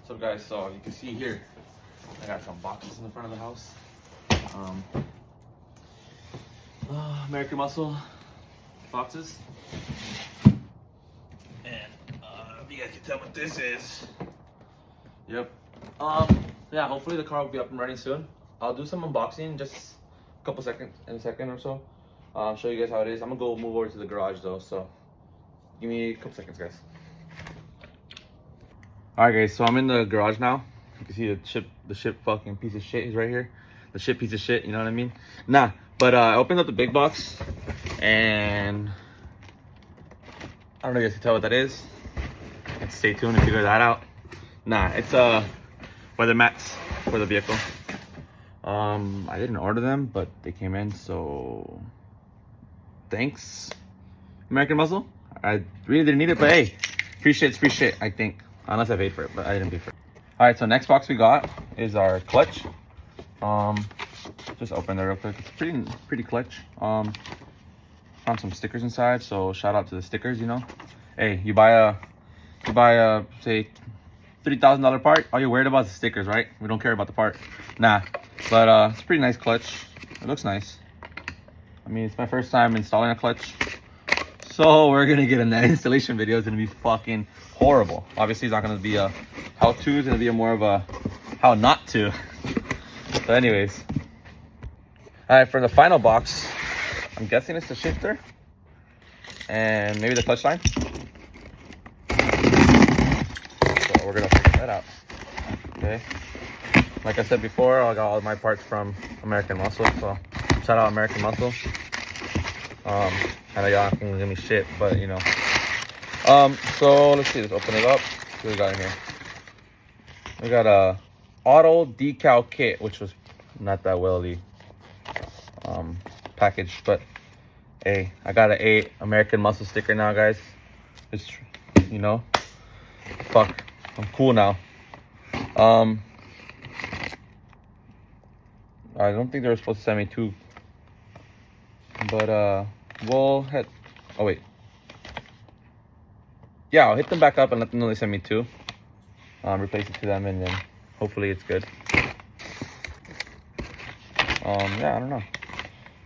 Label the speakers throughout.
Speaker 1: So guys, so you can see here, I got some boxes in the front of the house. American Muscle boxes. And if you guys can tell what this is. Yep. Yeah, hopefully the car will be up and running soon. I'll do some unboxing just a couple seconds, in a second or so. Show you guys how it is. I'm gonna go move over to the garage though, so give me a couple seconds, guys. Alright guys, so I'm in the garage now. You can see the ship fucking piece of shit is right here. The ship piece of shit, you know what I mean? Nah, but I opened up the big box and I don't know if you guys can tell what that is. Let's stay tuned and figure that out. Nah, it's weather mats for the vehicle. I didn't order them, but they came in, so thanks, American Muscle. I really didn't need it, but hey, free shit's free shit, I think. Unless I paid for it, but I didn't pay for it. Alright, so next box we got is our clutch. Just open there real quick. It's pretty clutch. Found some stickers inside, so shout out to the stickers, you know. Hey, you buy a say $3,000 part, all you're worried about is the stickers, right? We don't care about the part. Nah. But it's a pretty nice clutch. It looks nice. I mean, it's my first time installing a clutch. So we're gonna get in that installation video. It's gonna be fucking horrible. Obviously, it's not gonna be a how-to. It's gonna be more of a how not to. But anyways, all right. For the final box, I'm guessing it's the shifter and maybe the clutch line. So we're gonna figure that out. Okay. Like I said before, I got all my parts from American Muscle. So shout out American Muscle. I know y'all can give me shit, but you know. So let's see, let's open it up. What do we got in here? We got a auto decal kit, which was not that welly packaged, but hey, I got an A American Muscle sticker now, guys. It's, you know, fuck, I'm cool now. I don't think they were supposed to send me two, but we'll head. Oh wait. Yeah, I'll hit them back up and let them know they sent me two. Replace it to them, and then hopefully it's good. Yeah, I don't know.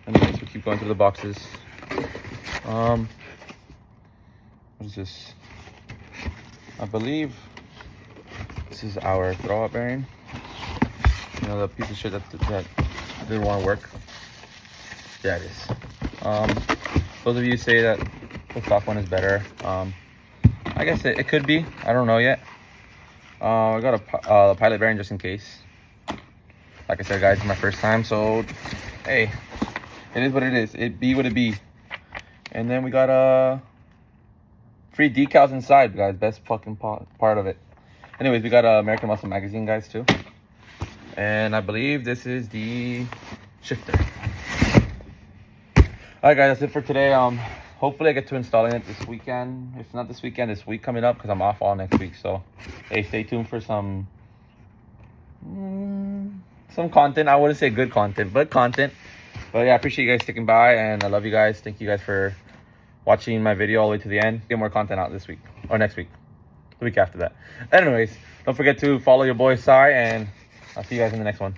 Speaker 1: Anyways, we keep going through the boxes. What is this? I believe this is our throwout bearing. You know, the piece of shit that didn't want to work. Yeah, it is. Those of you say that the stock one is better. I guess it could be. I don't know yet. I got a pilot bearing just in case. Like I said, guys, it's my first time, so hey, it is what it is. It be what it be. And then we got free decals inside, guys. Best fucking part of it. Anyways, we got American Muscle magazine, guys, too. And I believe this is the shifter. Alright guys, that's it for today. Hopefully I get to installing it this weekend. If not this weekend, this week coming up, because I'm off all next week. So hey, stay tuned for some content. I wouldn't say good content, but content. But yeah, I appreciate you guys sticking by, and I love you guys. Thank you guys for watching my video all the way to the end. Get more content out this week or next week, the week after that. Anyways, don't forget to follow your boy Sai, and I'll see you guys in the next one.